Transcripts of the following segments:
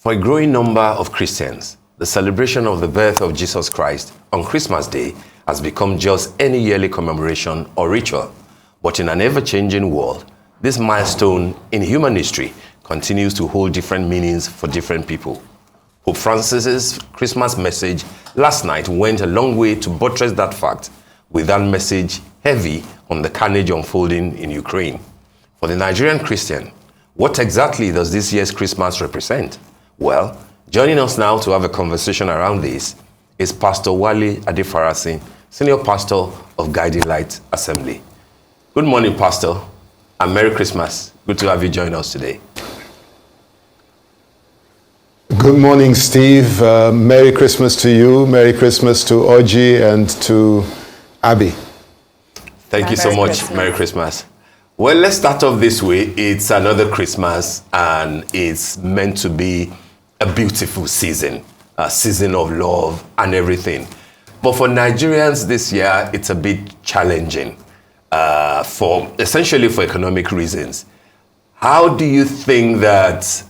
For a growing number of Christians, the celebration of the birth of Jesus Christ on Christmas Day has become just any yearly commemoration or ritual. But in an ever-changing world, this milestone in human history continues to hold different meanings for different people. Pope Francis's Christmas message last night went a long way to buttress that fact, with that message heavy on the carnage unfolding in Ukraine. For the Nigerian Christian, what exactly does this year's Christmas represent? Well, joining us now to have a conversation around this is Pastor Wale Adefarasin, Senior Pastor of Guiding Light Assembly. Good morning, Pastor, and Merry Christmas. Good to have you join us today. Good morning, Steve. Merry Christmas to you. Merry Christmas to Oji and to Abby. Thank you so much. Merry Christmas. Well, let's start off this way. It's another Christmas, and it's meant to be a beautiful season, a season of love and everything. But for Nigerians this year, it's a bit challenging, essentially for economic reasons. How do you think that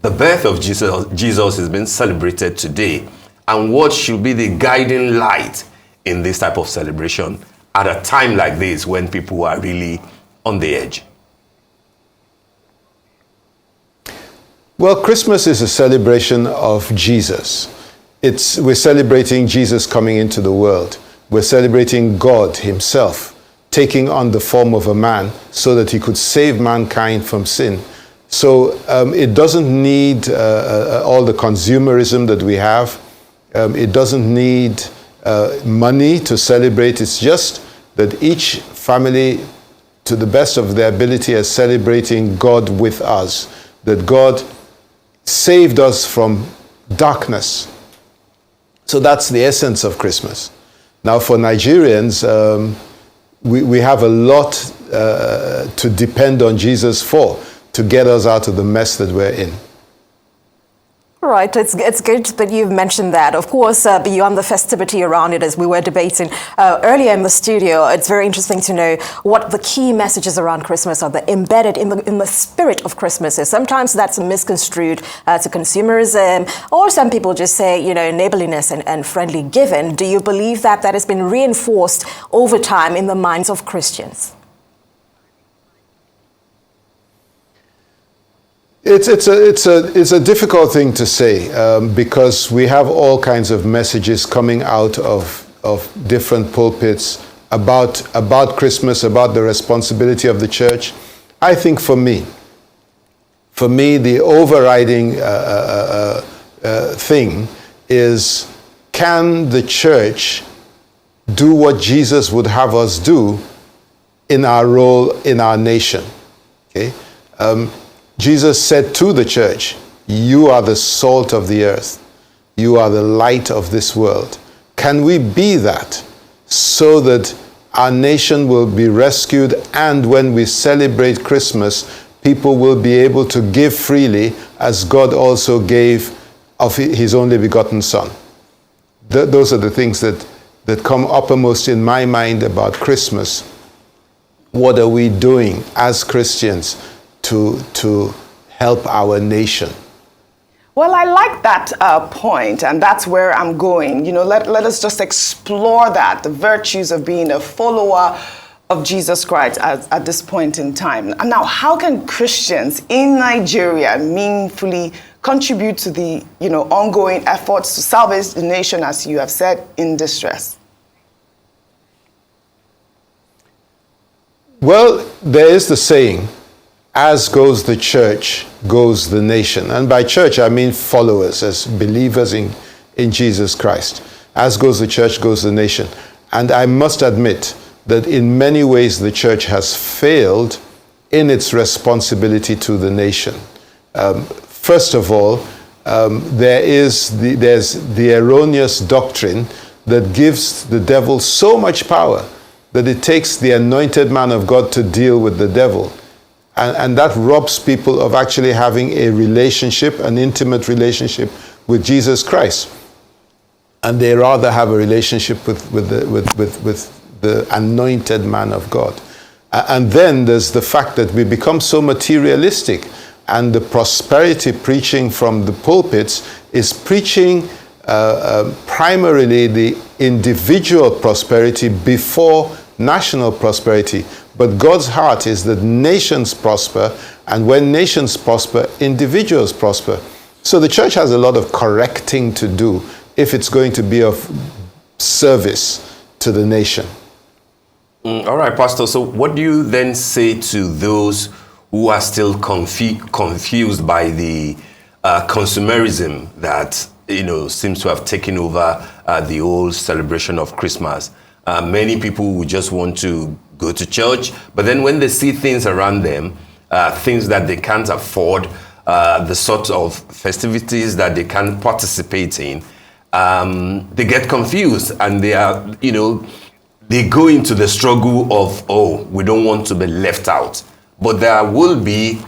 the birth of Jesus is being celebrated today, and what should be the guiding light in this type of celebration at a time like this when people are really on the edge? Well, Christmas is a celebration of Jesus. We're celebrating Jesus coming into the world. We're celebrating God himself taking on the form of a man so that he could save mankind from sin. So it doesn't need all the consumerism that we have. It doesn't need money to celebrate. It's just that each family, to the best of their ability, is celebrating God with us, that God saved us from darkness. So that's the essence of Christmas. Now for Nigerians, we have a lot to depend on Jesus for, to get us out of the mess that we're in. Right, it's good that you've mentioned that. Of course, beyond the festivity around it, as we were debating earlier in the studio, it's very interesting to know what the key messages around Christmas are, that embedded in the spirit of Christmas is. Sometimes that's misconstrued to consumerism, or some people just say, neighborliness and friendly giving. Do you believe that has been reinforced over time in the minds of Christians? It's a difficult thing to say because we have all kinds of messages coming out of different pulpits about Christmas, about the responsibility of the church. I think for me, the overriding thing is, can the church do what Jesus would have us do in our role in our nation? Okay. Jesus said to the church, you are the salt of the earth. You are the light of this world. Can we be that so that our nation will be rescued, and when we celebrate Christmas, people will be able to give freely as God also gave of his only begotten Son? Those are the things that come uppermost in my mind about Christmas. What are we doing as Christians to help our nation? Well, I like that point, and that's where I'm going. Let us just explore that, the virtues of being a follower of Jesus Christ at this point in time. And now, how can Christians in Nigeria meaningfully contribute to the ongoing efforts to salvage the nation, as you have said, in distress? Well, there is the saying, as goes the church, goes the nation. And by church, I mean followers, as believers in Jesus Christ. As goes the church, goes the nation. And I must admit that in many ways the church has failed in its responsibility to the nation. First of all, there's the erroneous doctrine that gives the devil so much power that it takes the anointed man of God to deal with the devil. And that robs people of actually having a relationship, an intimate relationship with Jesus Christ. And they rather have a relationship with the anointed man of God. And then there's the fact that we become so materialistic and the prosperity preaching from the pulpits is preaching primarily the individual prosperity before national prosperity. But God's heart is that nations prosper, and when nations prosper, individuals prosper. So the church has a lot of correcting to do if it's going to be of service to the nation. All right, Pastor. So what do you then say to those who are still confused by the consumerism that seems to have taken over the whole celebration of Christmas? Many people would just want to go to church, but then when they see things around them, things that they can't afford, the sort of festivities that they can't participate in, they get confused, and they are, they go into the struggle of, we don't want to be left out. But there will be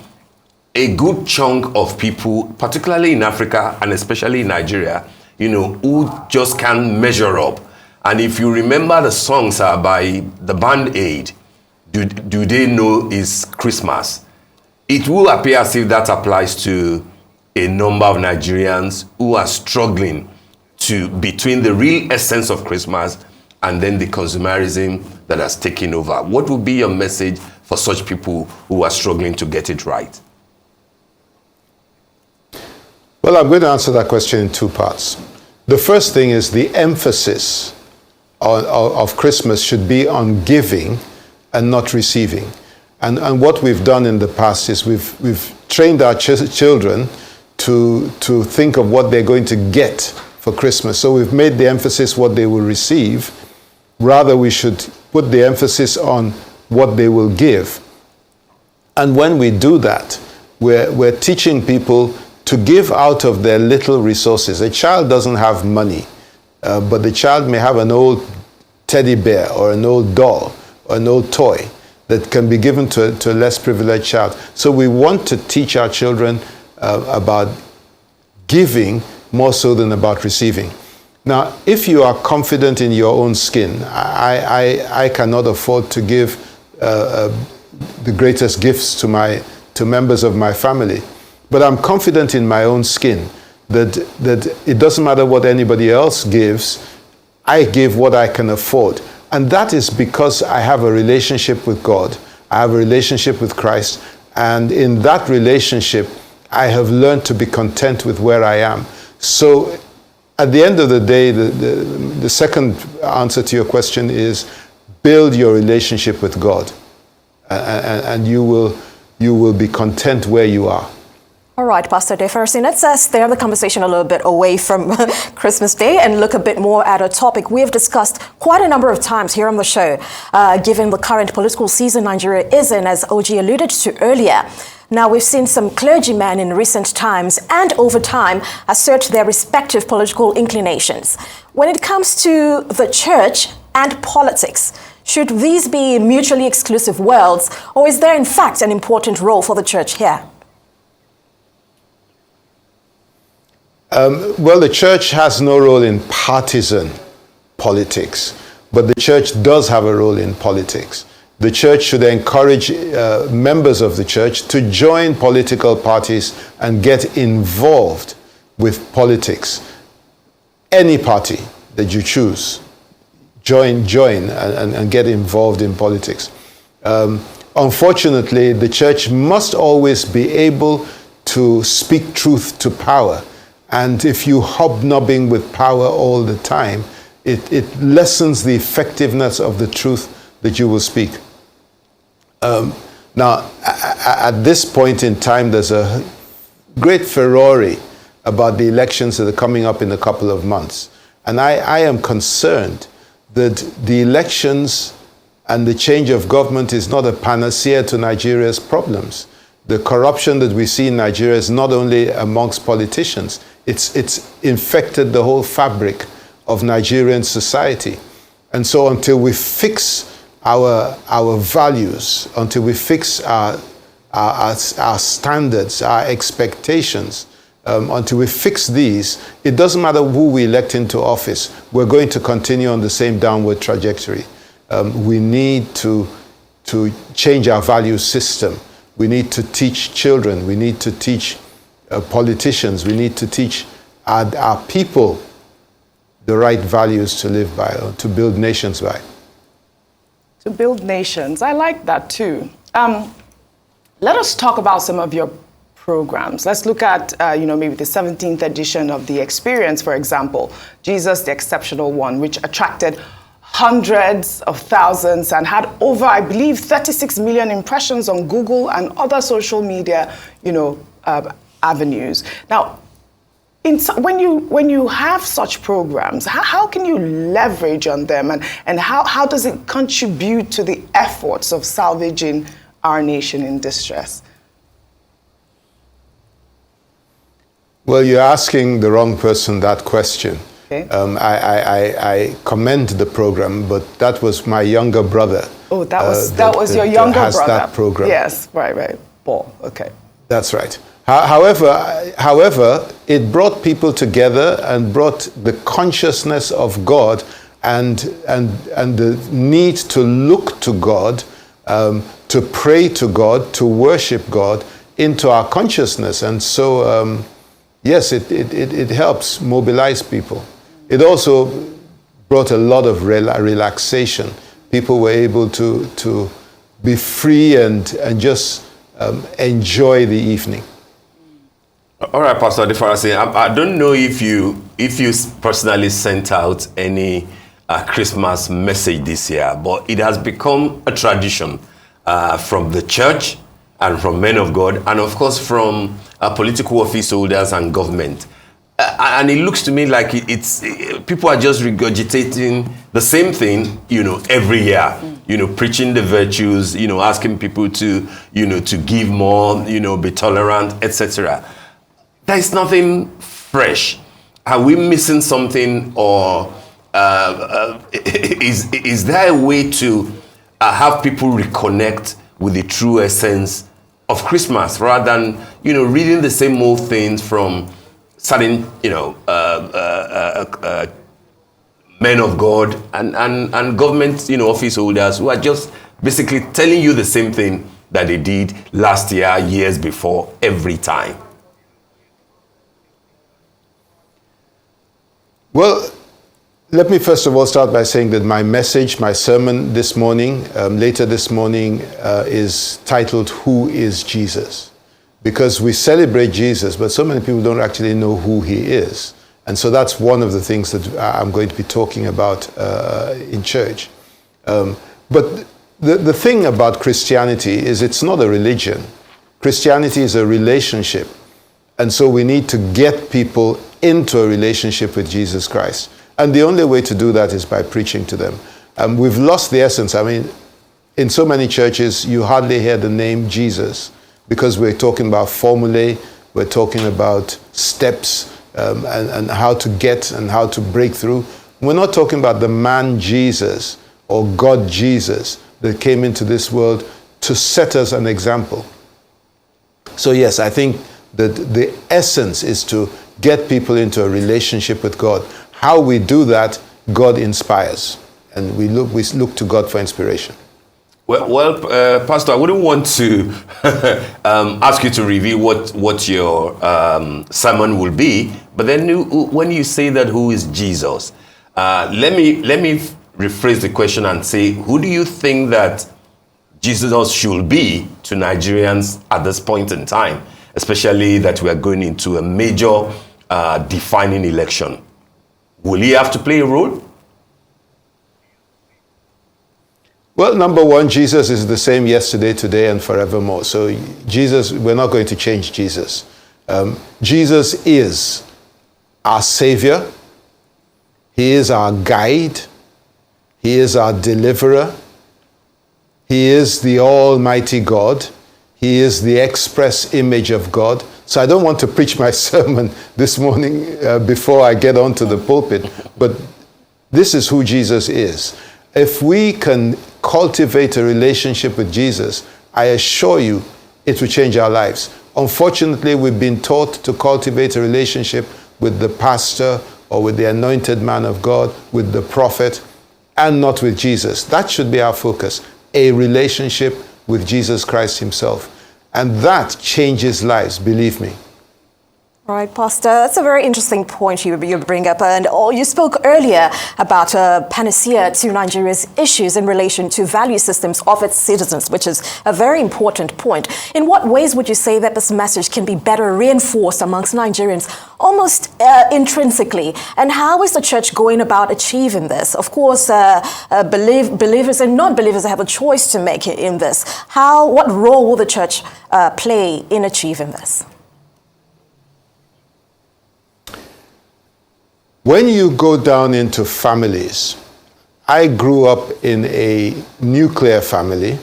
a good chunk of people, particularly in Africa and especially in Nigeria, who just can't measure up. And if you remember the songs are by the band Aid, do they know it's Christmas? It will appear as if that applies to a number of Nigerians who are struggling between the real essence of Christmas and then the consumerism that has taken over. What would be your message for such people who are struggling to get it right? Well, I'm going to answer that question in two parts. The first thing is the emphasis of Christmas should be on giving and not receiving. And what we've done in the past is we've trained our children to think of what they're going to get for Christmas. So we've made the emphasis what they will receive. Rather, we should put the emphasis on what they will give. And when we do that, we're teaching people to give out of their little resources. A child doesn't have money, but the child may have an old teddy bear or an old doll or an old toy that can be given to a less privileged child. So we want to teach our children about giving more so than about receiving. Now, if you are confident in your own skin, I cannot afford to give the greatest gifts to members of my family, but I'm confident in my own skin that it doesn't matter what anybody else gives, I give what I can afford. And that is because I have a relationship with God, I have a relationship with Christ, and in that relationship, I have learned to be content with where I am. So at the end of the day, the second answer to your question is build your relationship with God, and you will be content where you are. All right, Pastor Adefarasin, let's steer the conversation a little bit away from Christmas Day and look a bit more at a topic we have discussed quite a number of times here on the show, given the current political season Nigeria is in, as OG alluded to earlier. Now, we've seen some clergymen in recent times and over time assert their respective political inclinations. When it comes to the church and politics, should these be mutually exclusive worlds, or is there in fact an important role for the church here? Well, the church has no role in partisan politics, but the church does have a role in politics. The church should encourage members of the church to join political parties and get involved with politics. Any party that you choose, join and get involved in politics. Unfortunately, the church must always be able to speak truth to power. And if you hobnobbing with power all the time, it lessens the effectiveness of the truth that you will speak. Now, at this point in time, there's a great furore about the elections that are coming up in a couple of months. And I am concerned that the elections and the change of government is not a panacea to Nigeria's problems. The corruption that we see in Nigeria is not only amongst politicians, it's infected the whole fabric of Nigerian society. And so until we fix our values, until we fix our standards, our expectations, until we fix these, it doesn't matter who we elect into office, we're going to continue on the same downward trajectory. We need to change our value system We need to teach children. We need to teach politicians. We need to teach our people the right values to live by, or to build nations by. To build nations. I like that too. Let us talk about some of your programs. Let's look at, maybe the 17th edition of The Experience, for example, Jesus the Exceptional One, which attracted hundreds of thousands and had over, I believe, 36 million impressions on Google and other social media, avenues. Now, when you have such programs, how can you leverage on them, and how does it contribute to the efforts of salvaging our nation in distress? Well, you're asking the wrong person that question. Okay. I commend the program, but that was my younger brother. Oh, that was your younger has brother. That program. Yes, right. Paul. Okay. That's right. However, it brought people together and brought the consciousness of God and the need to look to God, to pray to God, to worship God into our consciousness. And so, yes, it helps mobilize people. It also brought a lot of relaxation. People were able to be free and just enjoy the evening. All right, Pastor Adefarasin, I don't know if you personally sent out any Christmas message this year, but it has become a tradition from the church and from men of God, and of course from political office holders and government. And it looks to me like it's people are just regurgitating the same thing, every year. Preaching the virtues, asking people to, to give more, be tolerant, etc. There is nothing fresh. Are we missing something, or is there a way to have people reconnect with the true essence of Christmas rather than, reading the same old things from certain, men of God and government, office holders who are just basically telling you the same thing that they did last year, years before, every time? Well, let me first of all start by saying that my message, my sermon this morning, later this morning, is titled, Who is Jesus? Because we celebrate Jesus, but so many people don't actually know who he is. And so that's one of the things that I'm going to be talking about in church. But the thing about Christianity is it's not a religion. Christianity is a relationship. And so we need to get people into a relationship with Jesus Christ. And the only way to do that is by preaching to them. We've lost the essence. I mean, in so many churches, you hardly hear the name Jesus because we're talking about formulae, we're talking about steps, and how to get and how to break through. We're not talking about the man Jesus or God Jesus that came into this world to set us an example. So yes, I think that the essence is to get people into a relationship with God. How we do that, God inspires, and we look to God for inspiration. Well, Pastor, I wouldn't want to ask you to reveal what your sermon will be, but then when you say that, who is Jesus? Let me rephrase the question and say, who do you think that Jesus should be to Nigerians at this point in time, especially that we are going into a major defining election? Will he have to play a role? Well, number one, Jesus is the same yesterday, today, and forevermore. So Jesus, we're not going to change Jesus. Jesus is our Savior. He is our guide. He is our deliverer. He is the Almighty God. He is the express image of God. So I don't want to preach my sermon this morning before I get onto the pulpit, but this is who Jesus is. If we can cultivate a relationship with Jesus, I assure you it will change our lives. Unfortunately, we've been taught to cultivate a relationship with the pastor or with the anointed man of God, with the prophet, and not with Jesus. That should be our focus, a relationship with Jesus Christ himself. And that changes lives, believe me. Right, Pastor, that's a very interesting point you bring up. And you spoke earlier about a panacea to Nigeria's issues in relation to value systems of its citizens, which is a very important point. In what ways would you say that this message can be better reinforced amongst Nigerians, almost intrinsically? And how is the church going about achieving this? Of course, believers and non-believers have a choice to make in this. What role will the church play in achieving this? When you go down into families, I grew up in a nuclear family.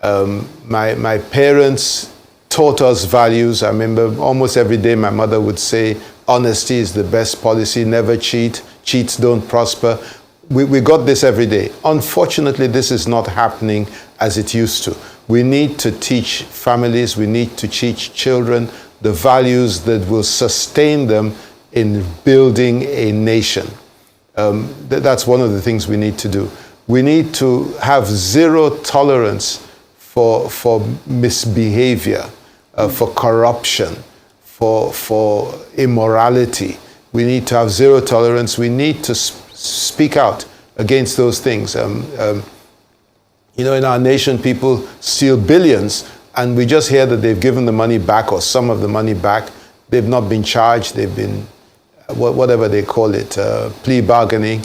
My parents taught us values. I remember almost every day my mother would say, honesty is the best policy, never cheat, cheats don't prosper. We got this every day. Unfortunately, this is not happening as it used to. We need to teach families, we need to teach children the values that will sustain them in building a nation. That's one of the things we need to do. We need to have zero tolerance for misbehavior, for corruption, for immorality. We need to have zero tolerance. We need to speak out against those things. In our nation, people steal billions, and we just hear that they've given the money back or some of the money back. They've not been charged. They've been whatever they call it, plea bargaining.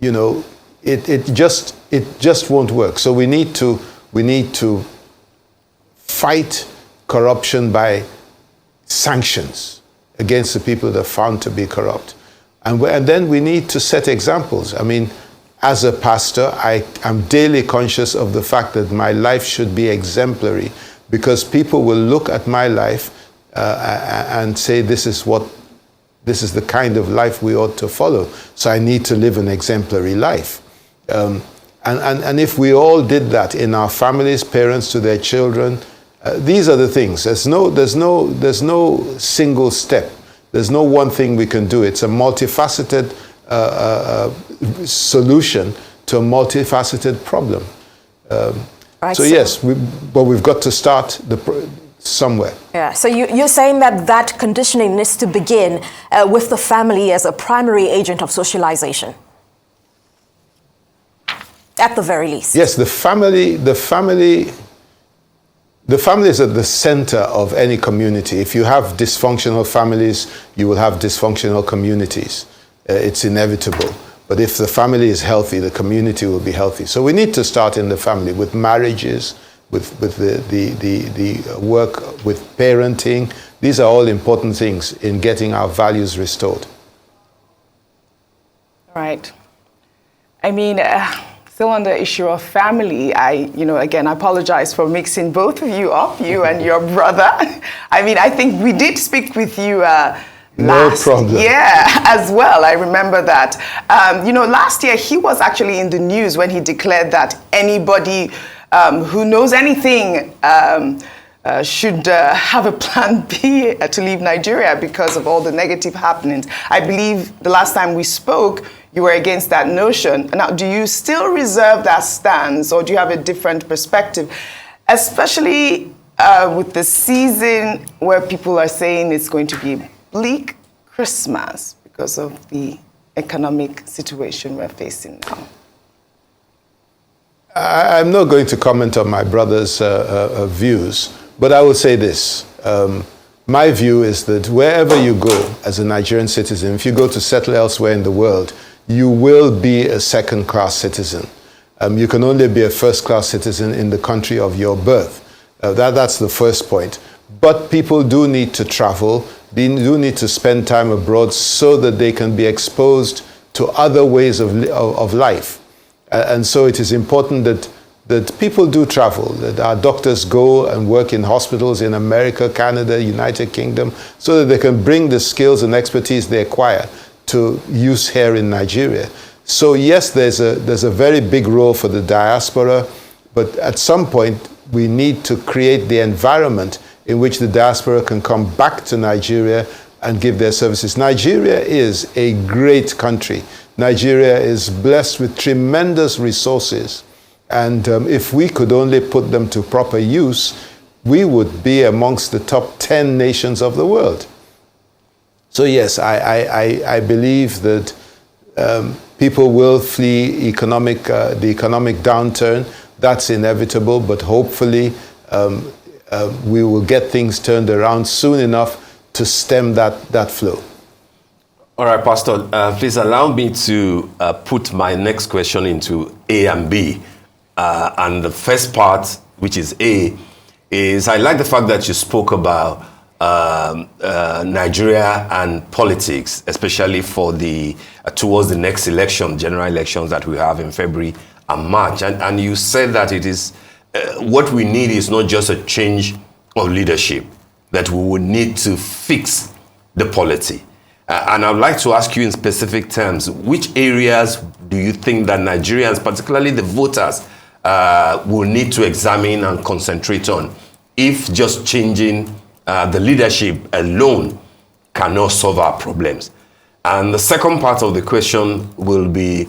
It just won't work. So we need to fight corruption by sanctions against the people that are found to be corrupt, and then we need to set examples. I mean, as a pastor, I am daily conscious of the fact that my life should be exemplary, because people will look at my life and say, this is the kind of life we ought to follow. So I need to live an exemplary life. And if we all did that in our families, parents to their children, these are the things. There's no single step. There's no one thing we can do. It's a multifaceted solution to a multifaceted problem. Right, so yes, but we've got to start somewhere. Yeah, so you're saying that conditioning needs to begin with the family as a primary agent of socialization, at the very least. Yes, the family is at the center of any community. If you have dysfunctional families, you will have dysfunctional communities. It's inevitable. But if the family is healthy, the community will be healthy. So we need to start in the family with marriages, with the work with parenting. These are all important things in getting our values restored. Right. I mean, still on the issue of family, again, I apologize for mixing both of you up, you and your brother. I mean, I think we did speak with you last year as well. I remember that. Last year he was actually in the news when he declared that anybody who knows anything should have a plan B to leave Nigeria because of all the negative happenings. I believe the last time we spoke, you were against that notion. Now, do you still reserve that stance, or do you have a different perspective, especially with the season where people are saying it's going to be a bleak Christmas because of the economic situation we're facing now? I'm not going to comment on my brother's views, but I will say this. My view is that wherever you go as a Nigerian citizen, if you go to settle elsewhere in the world, you will be a second-class citizen. You can only be a first-class citizen in the country of your birth. That's the first point. But people do need to travel. They do need to spend time abroad so that they can be exposed to other ways of life. And so it is important that people do travel, that our doctors go and work in hospitals in America, Canada, United Kingdom, so that they can bring the skills and expertise they acquire to use here in Nigeria. So yes, there's a very big role for the diaspora, but at some point we need to create the environment in which the diaspora can come back to Nigeria and give their services. Nigeria is a great country. Nigeria is blessed with tremendous resources. And if we could only put them to proper use, we would be amongst the top 10 nations of the world. So yes, I believe that people will flee the economic downturn. That's inevitable, but hopefully we will get things turned around soon enough to stem that flow. All right, Pastor, please allow me to put my next question into A and B. And the first part, which is A, is I like the fact that you spoke about Nigeria and politics, especially for towards the next election, general elections that we have in February and March. And you said that it is what we need is not just a change of leadership, that we would need to fix the polity. And I'd like to ask you in specific terms, which areas do you think that Nigerians, particularly the voters, will need to examine and concentrate on if just changing the leadership alone cannot solve our problems? And the second part of the question will be,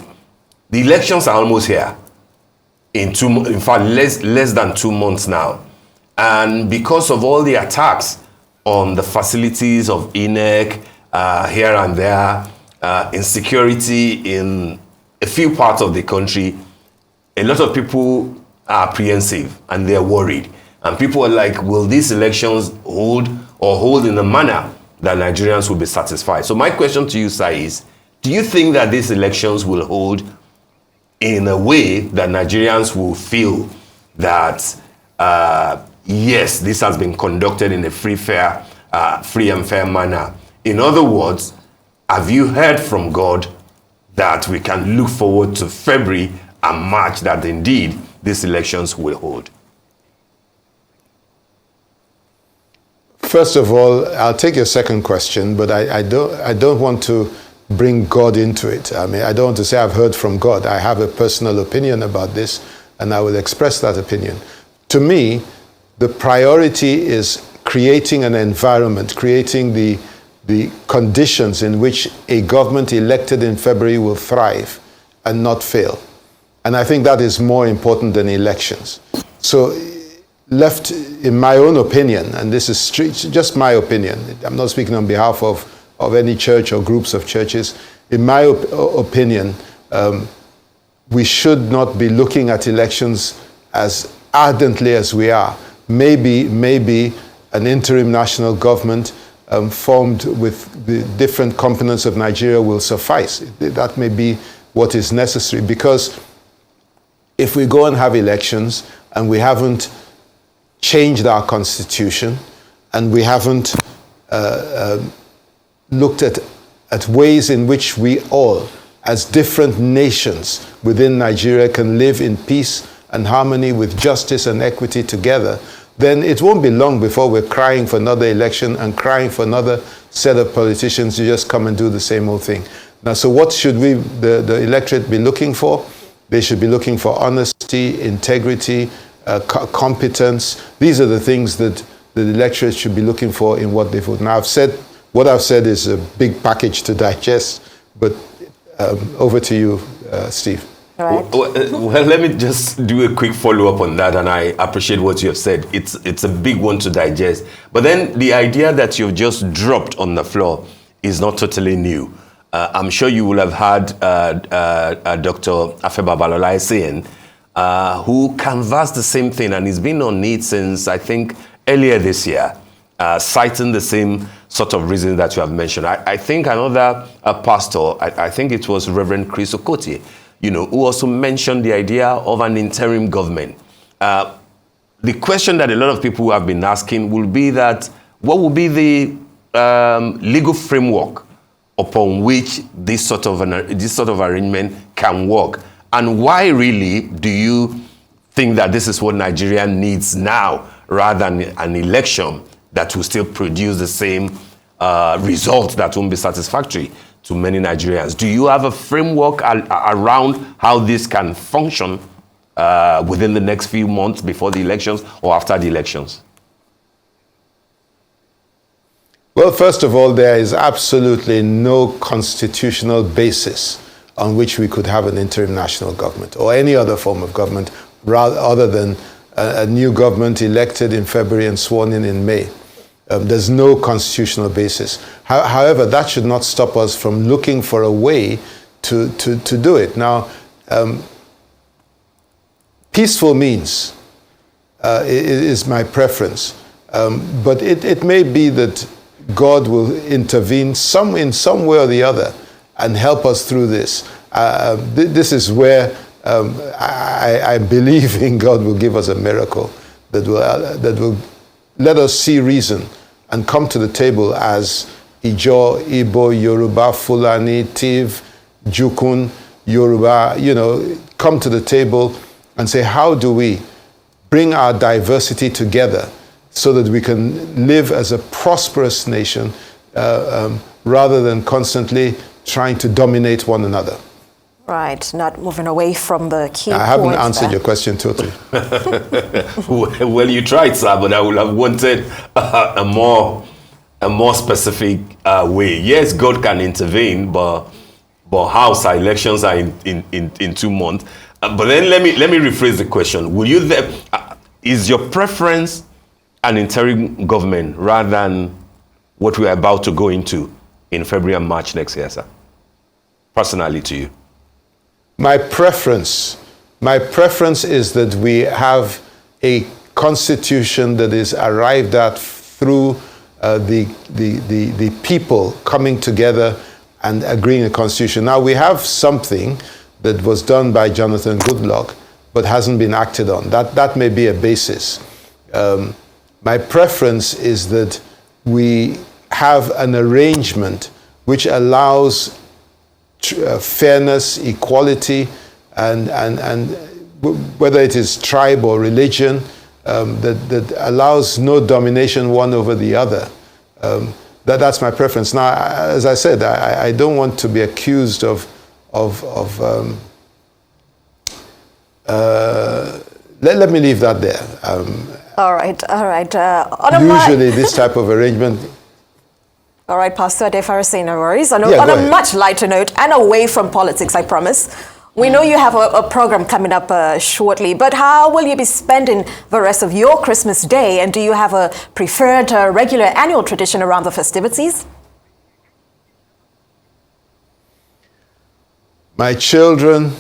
the elections are almost here. In fact, less than 2 months now. And because of all the attacks on the facilities of INEC, here and there, insecurity in a few parts of the country, a lot of people are apprehensive and they're worried. And people are like, will these elections hold in a manner that Nigerians will be satisfied? So my question to you, sir, is, do you think that these elections will hold in a way that Nigerians will feel that, yes, this has been conducted in a free and fair manner? In other words, have you heard from God that we can look forward to February and March, that indeed these elections will hold? First of all, I'll take your second question, but I don't want to bring God into it. I mean, I don't want to say I've heard from God. I have a personal opinion about this, and I will express that opinion. To me, the priority is creating an environment, creating the conditions in which a government elected in February will thrive and not fail. And I think that is more important than elections. So left, in my own opinion, and this is just my opinion, I'm not speaking on behalf of any church or groups of churches. In my opinion, we should not be looking at elections as ardently as we are. Maybe an interim national government formed with the different components of Nigeria will suffice. That may be what is necessary, because if we go and have elections and we haven't changed our constitution and we haven't looked at ways in which we all, as different nations within Nigeria, can live in peace and harmony with justice and equity together, then it won't be long before we're crying for another election and crying for another set of politicians to just come and do the same old thing. Now, so what should the electorate be looking for? They should be looking for honesty, integrity, competence. These are the things that the electorate should be looking for in what they vote. Now, what I've said is a big package to digest, but over to you, Steve. Right. Well, let me just do a quick follow-up on that, and I appreciate what you have said. It's a big one to digest. But then the idea that you've just dropped on the floor is not totally new. I'm sure you will have had Dr. Adefarasin saying, who canvassed the same thing, and he's been on it since, I think, earlier this year, citing the same sort of reasons that you have mentioned. I think another pastor, I think it was Reverend Chris Okotie, who also mentioned the idea of an interim government. The question that a lot of people have been asking will be that, what will be the legal framework upon which this sort of arrangement can work? And why really do you think that this is what Nigeria needs now, rather than an election that will still produce the same result that won't be satisfactory to many Nigerians? Do you have a framework around how this can function within the next few months before the elections or after the elections? Well, first of all, there is absolutely no constitutional basis on which we could have an interim national government or any other form of government rather other than a new government elected in February and sworn in May. There's no constitutional basis. However, that should not stop us from looking for a way to do it. Now, peaceful means is my preference, but it may be that God will intervene in some way or the other and help us through this. This is where I believe in God will give us a miracle that will let us see reason and come to the table as Ijo, Igbo, Yoruba, Fulani, Tiv, Jukun, Yoruba, come to the table and say, how do we bring our diversity together so that we can live as a prosperous nation rather than constantly trying to dominate one another. Right, not moving away from the key I haven't answered your question totally. Well, you tried, sir, but I would have wanted a more specific way. Yes, God can intervene, but House elections are in 2 months. But then let me rephrase the question. Will you is your preference an interim government rather than what we're about to go into in February and March next year, sir? Personally to you. My preference is that we have a constitution that is arrived at through the people coming together and agreeing a constitution. Now, we have something that was done by Jonathan Goodluck, but hasn't been acted on. That may be a basis. My preference is that we have an arrangement which allows fairness, equality, and whether it is tribe or religion, that allows no domination one over the other. That's my preference. Now, as I said, I don't want to be accused of let me leave that there. All right. Usually this type of arrangement. All right, Pastor Adefarasin, no worries. On a much lighter note and away from politics, I promise. We know you have a program coming up shortly, but how will you be spending the rest of your Christmas day? And do you have a preferred regular annual tradition around the festivities? My children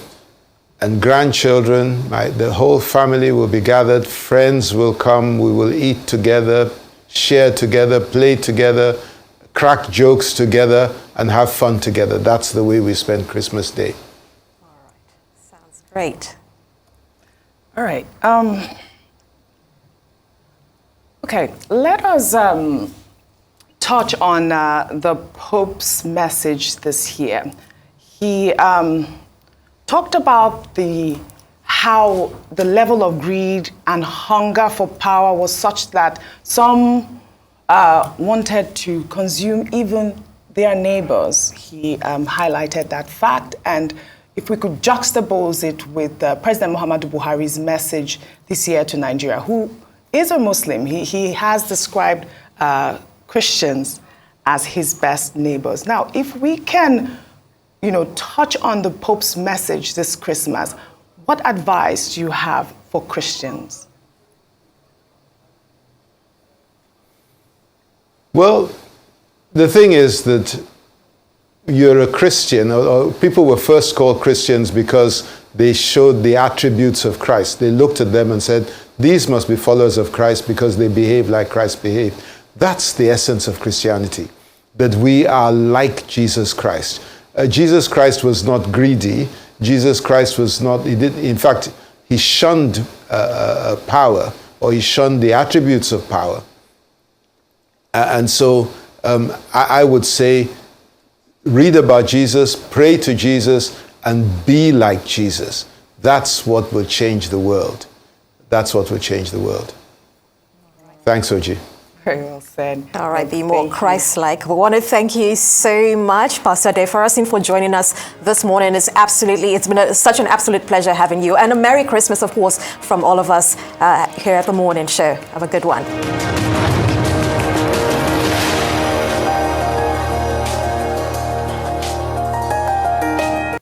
and grandchildren, the whole family will be gathered. Friends will come. We will eat together, share together, play together, crack jokes together, and have fun together. That's the way we spend Christmas Day. All right. Sounds great. All right. Okay, let us touch on the Pope's message this year. He talked about how the level of greed and hunger for power was such that some wanted to consume even their neighbors. He highlighted that fact, and if we could juxtapose it with President Muhammadu Buhari's message this year to Nigeria, who is a Muslim. He has described Christians as his best neighbors. Now, if we can touch on the Pope's message this Christmas, what advice do you have for Christians? Well, the thing is that you're a Christian, or people were first called Christians because they showed the attributes of Christ. They looked at them and said, these must be followers of Christ because they behave like Christ behaved. That's the essence of Christianity, that we are like Jesus Christ. Jesus Christ was not greedy. Jesus Christ was not, in fact, he shunned power, or he shunned the attributes of power. And so I would say, read about Jesus, pray to Jesus, and be like Jesus. That's what will change the world. That's what will change the world. Thanks, Oji. Very well said. All right, be more Christ-like. We want to thank you so much, Pastor Adefarasin, for joining us this morning. It's been such an absolute pleasure having you. And a Merry Christmas, of course, from all of us here at The Morning Show. Have a good one.